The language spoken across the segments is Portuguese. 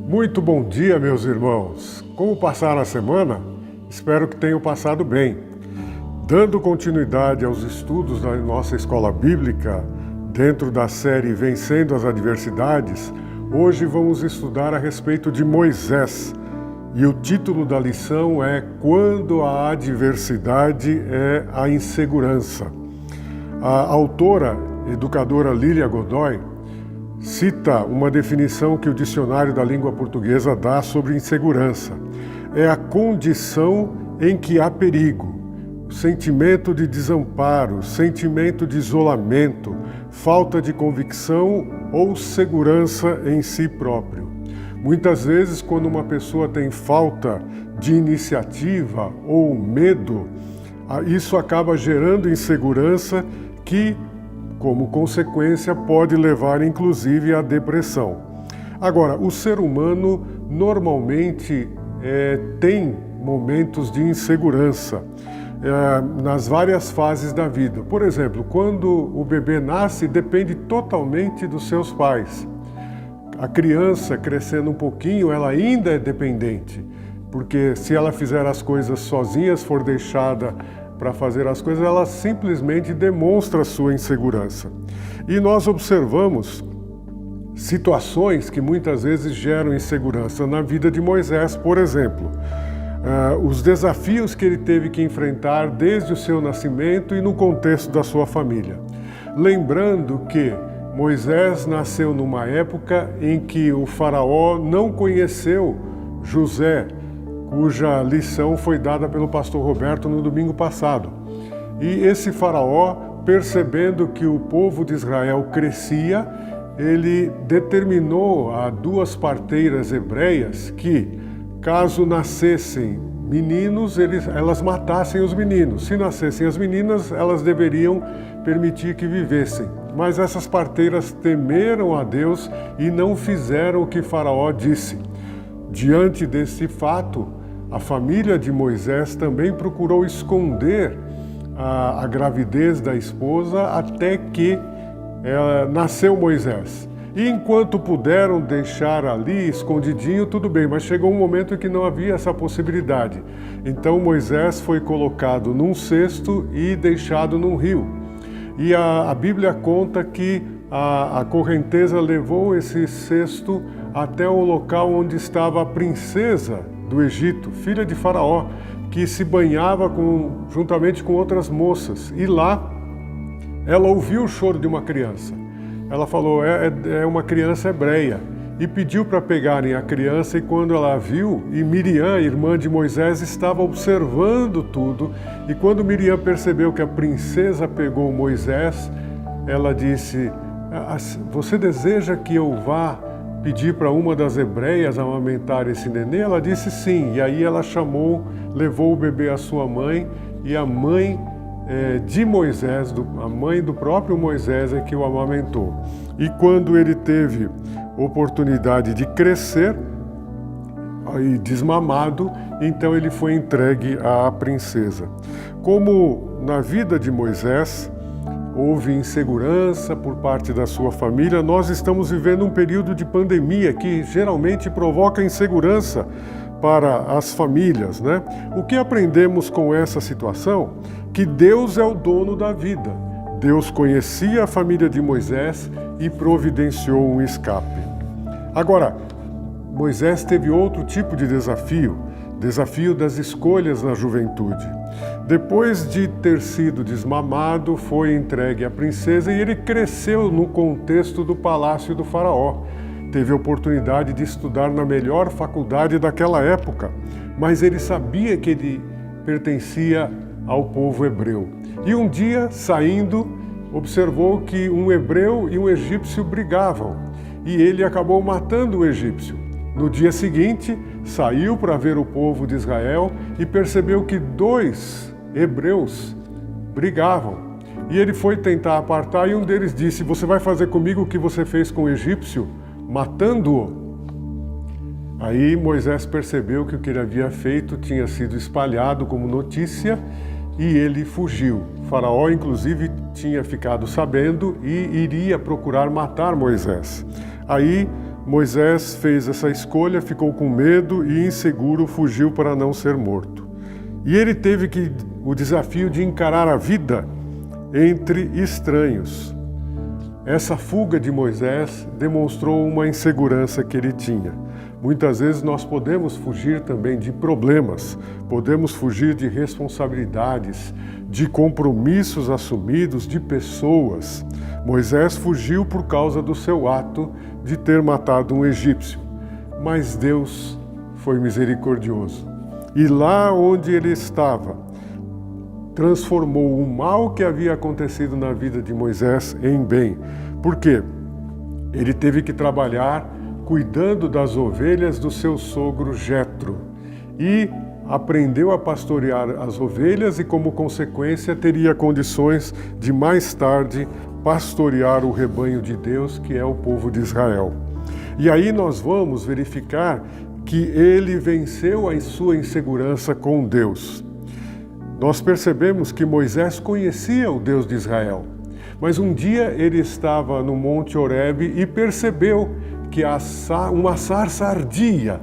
Muito bom dia, meus irmãos! Como passaram a semana? Espero que tenham passado bem. Dando continuidade aos estudos da nossa escola bíblica, dentro da série Vencendo as Adversidades, hoje vamos estudar a respeito de Moisés. E o título da lição é Quando a Adversidade é a Insegurança. A autora, educadora Lília Godoy, cita uma definição que o Dicionário da Língua Portuguesa dá sobre insegurança. É a condição em que há perigo, sentimento de desamparo, sentimento de isolamento, falta de convicção ou segurança em si próprio. Muitas vezes, quando uma pessoa tem falta de iniciativa ou medo, isso acaba gerando insegurança que, como consequência, pode levar inclusive à depressão. Agora, o ser humano normalmente tem momentos de insegurança nas várias fases da vida. Por exemplo, quando o bebê nasce, depende totalmente dos seus pais. A criança, crescendo um pouquinho, ela ainda é dependente, porque se ela fizer as coisas sozinha, for deixada para fazer as coisas, ela simplesmente demonstra sua insegurança. E nós observamos situações que muitas vezes geram insegurança na vida de Moisés, por exemplo. Os desafios que ele teve que enfrentar desde o seu nascimento e no contexto da sua família. Lembrando que Moisés nasceu numa época em que o faraó não conheceu José, cuja lição foi dada pelo pastor Roberto no domingo passado. E esse faraó, percebendo que o povo de Israel crescia, ele determinou a duas parteiras hebreias que, caso nascessem meninos, elas matassem os meninos. Se nascessem as meninas, elas deveriam permitir que vivessem. Mas essas parteiras temeram a Deus e não fizeram o que Faraó disse. Diante desse fato, a família de Moisés também procurou esconder a gravidez da esposa até que nasceu Moisés. E enquanto puderam deixar ali escondidinho, tudo bem, mas chegou um momento em que não havia essa possibilidade. Então Moisés foi colocado num cesto e deixado num rio. E a Bíblia conta que a correnteza levou esse cesto até o local onde estava a princesa do Egito, filha de Faraó, que se banhava juntamente com outras moças. E lá ela ouviu o choro de uma criança. Ela falou, é uma criança hebreia, e pediu para pegarem a criança, e quando ela viu, e Miriam, irmã de Moisés, estava observando tudo, e quando Miriam percebeu que a princesa pegou Moisés, ela disse, você deseja que eu vá pedir para uma das hebreias amamentar esse nenê? Ela disse sim, e aí ela levou o bebê à sua mãe, e a mãe de Moisés, a mãe do próprio Moisés é que o amamentou. E quando ele teve oportunidade de crescer, aí desmamado, então ele foi entregue à princesa. Como na vida de Moisés houve insegurança por parte da sua família, nós estamos vivendo um período de pandemia que geralmente provoca insegurança para as famílias, né? O que aprendemos com essa situação? Que Deus é o dono da vida. Deus conhecia a família de Moisés e providenciou um escape. Agora, Moisés teve outro tipo de desafio das escolhas na juventude. Depois de ter sido desmamado, foi entregue à princesa e ele cresceu no contexto do palácio do faraó. Teve a oportunidade de estudar na melhor faculdade daquela época, mas ele sabia que ele pertencia ao povo hebreu. E um dia, saindo, observou que um hebreu e um egípcio brigavam, e ele acabou matando o egípcio. No dia seguinte, saiu para ver o povo de Israel e percebeu que dois hebreus brigavam. E ele foi tentar apartar e um deles disse, você vai fazer comigo o que você fez com o egípcio, matando-o? Aí Moisés percebeu que o que ele havia feito tinha sido espalhado como notícia e ele fugiu. Faraó, inclusive, tinha ficado sabendo e iria procurar matar Moisés. Aí Moisés fez essa escolha, ficou com medo e inseguro, fugiu para não ser morto. E ele teve o desafio de encarar a vida entre estranhos. Essa fuga de Moisés demonstrou uma insegurança que ele tinha. Muitas vezes nós podemos fugir também de problemas, podemos fugir de responsabilidades, de compromissos assumidos, de pessoas. Moisés fugiu por causa do seu ato de ter matado um egípcio, mas Deus foi misericordioso. E lá onde ele estava, transformou o mal que havia acontecido na vida de Moisés em bem. Por quê? Ele teve que trabalhar cuidando das ovelhas do seu sogro Jetro e aprendeu a pastorear as ovelhas e, como consequência, teria condições de mais tarde pastorear o rebanho de Deus, que é o povo de Israel. E aí nós vamos verificar que ele venceu a sua insegurança com Deus. Nós percebemos que Moisés conhecia o Deus de Israel, mas um dia ele estava no Monte Horebe e percebeu que uma sarça ardia.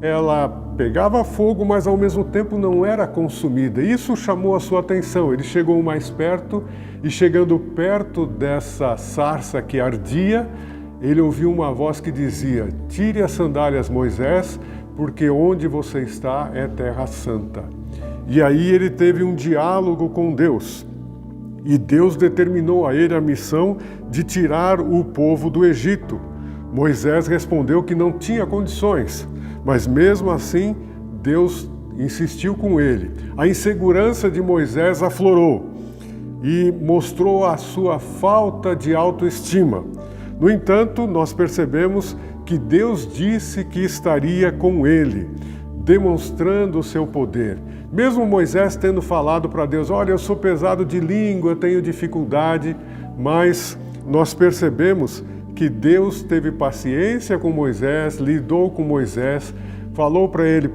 Ela pegava fogo, mas ao mesmo tempo não era consumida. Isso chamou a sua atenção. Ele chegou mais perto e, chegando perto dessa sarça que ardia, ele ouviu uma voz que dizia: "Tire as sandálias, Moisés, porque onde você está é terra santa." E aí ele teve um diálogo com Deus. E Deus determinou a ele a missão de tirar o povo do Egito. Moisés respondeu que não tinha condições, mas mesmo assim Deus insistiu com ele. A insegurança de Moisés aflorou e mostrou a sua falta de autoestima. No entanto, nós percebemos que Deus disse que estaria com ele, demonstrando o seu poder. Mesmo Moisés tendo falado para Deus: "Olha, eu sou pesado de língua, eu tenho dificuldade", mas nós percebemos que Deus teve paciência com Moisés, lidou com Moisés, falou para ele: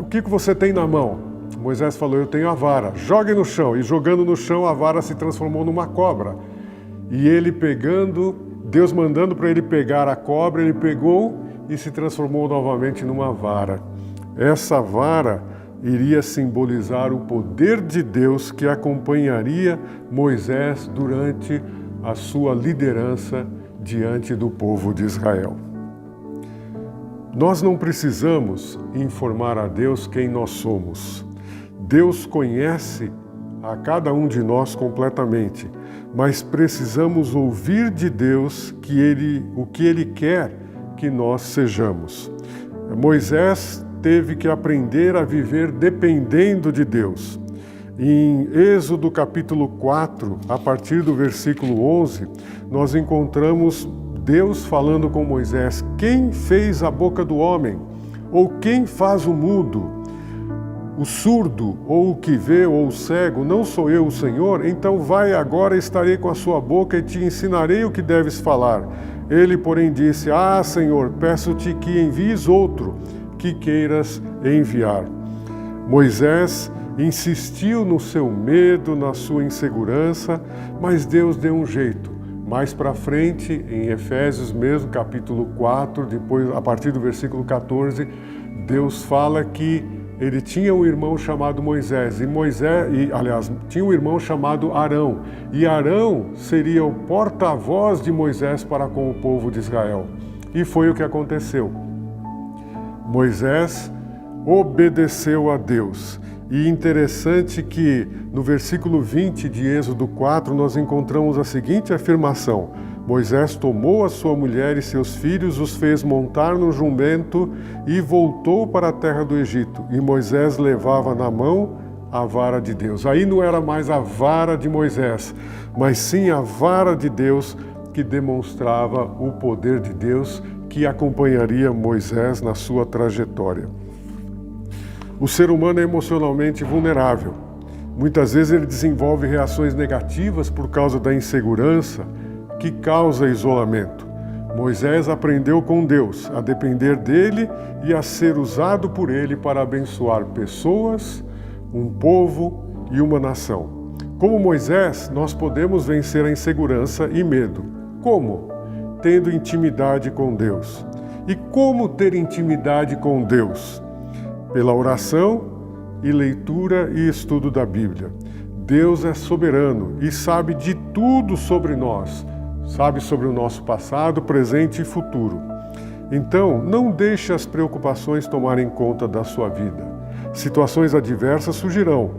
"O que você tem na mão?" Moisés falou: "Eu tenho a vara." "Jogue no chão." E jogando no chão, a vara se transformou numa cobra. E ele pegando, Deus mandando para ele pegar a cobra, ele pegou e se transformou novamente numa vara. Essa vara iria simbolizar o poder de Deus que acompanharia Moisés durante a sua liderança diante do povo de Israel. Nós não precisamos informar a Deus quem nós somos. Deus conhece a cada um de nós completamente, mas precisamos ouvir de Deus o que Ele quer que nós sejamos. Moisés teve que aprender a viver dependendo de Deus. Em Êxodo capítulo 4, a partir do versículo 11, nós encontramos Deus falando com Moisés: "Quem fez a boca do homem? Ou quem faz o mudo? O surdo, ou o que vê, ou o cego? Não sou eu o Senhor? Então vai agora, estarei com a sua boca e te ensinarei o que deves falar." Ele, porém, disse: "Ah, Senhor, peço-te que envies outro que queiras enviar." Moisés insistiu no seu medo, na sua insegurança, mas Deus deu um jeito. Mais para frente, em Efésios mesmo, capítulo 4, depois, a partir do versículo 14, Deus fala que ele tinha um irmão chamado Moisés, tinha um irmão chamado Arão, e Arão seria o porta-voz de Moisés para com o povo de Israel. E foi o que aconteceu. Moisés obedeceu a Deus. E interessante que no versículo 20 de Êxodo 4 nós encontramos a seguinte afirmação: "Moisés tomou a sua mulher e seus filhos, os fez montar no jumento e voltou para a terra do Egito. E Moisés levava na mão a vara de Deus." Aí não era mais a vara de Moisés, mas sim a vara de Deus que demonstrava o poder de Deus que acompanharia Moisés na sua trajetória. O ser humano é emocionalmente vulnerável. Muitas vezes ele desenvolve reações negativas por causa da insegurança que causa isolamento. Moisés aprendeu com Deus a depender dele e a ser usado por ele para abençoar pessoas, um povo e uma nação. Como Moisés, nós podemos vencer a insegurança e medo. Como? Tendo intimidade com Deus. E como ter intimidade com Deus? Pela oração e leitura e estudo da Bíblia. Deus é soberano e sabe de tudo sobre nós, sabe sobre o nosso passado, presente e futuro. Então, não deixe as preocupações tomarem conta da sua vida. Situações adversas surgirão,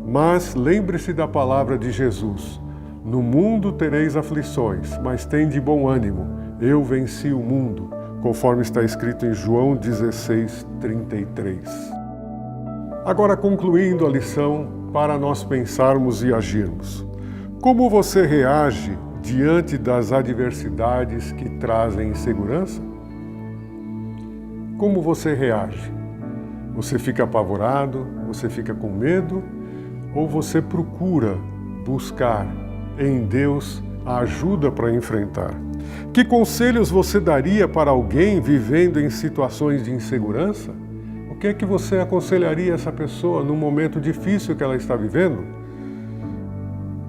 mas lembre-se da palavra de Jesus. No mundo tereis aflições, mas tende bom ânimo. Eu venci o mundo, conforme está escrito em João 16:33. Agora, concluindo a lição, para nós pensarmos e agirmos. Como você reage diante das adversidades que trazem insegurança? Como você reage? Você fica apavorado? Você fica com medo? Ou você procura buscar em Deus a ajuda para enfrentar? Que conselhos você daria para alguém vivendo em situações de insegurança? O que é que você aconselharia essa pessoa no momento difícil que ela está vivendo?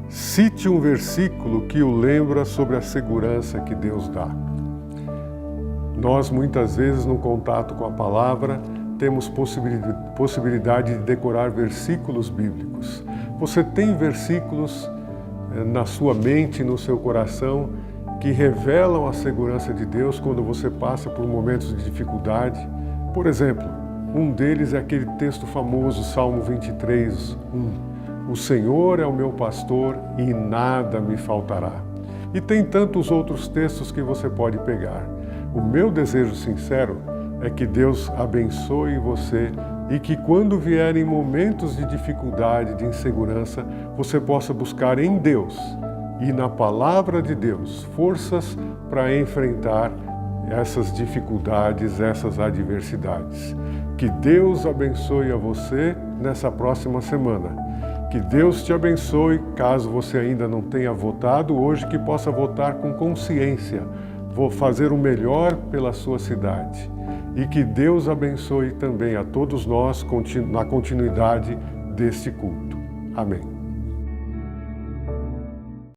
Cite um versículo que o lembra sobre a segurança que Deus dá. Nós, muitas vezes, no contato com a palavra, temos possibilidade de decorar versículos bíblicos. Você tem versículos na sua mente, no seu coração, que revelam a segurança de Deus quando você passa por momentos de dificuldade? Por exemplo, um deles é aquele texto famoso, Salmo 23:1. O Senhor é o meu pastor e nada me faltará. E tem tantos outros textos que você pode pegar. O meu desejo sincero é que Deus abençoe você e que quando vierem momentos de dificuldade, de insegurança, você possa buscar em Deus e na palavra de Deus forças para enfrentar essas dificuldades, essas adversidades. Que Deus abençoe a você nessa próxima semana. Que Deus te abençoe, caso você ainda não tenha votado hoje, que possa votar com consciência. Vou fazer o melhor pela sua cidade. E que Deus abençoe também a todos nós na continuidade deste culto. Amém.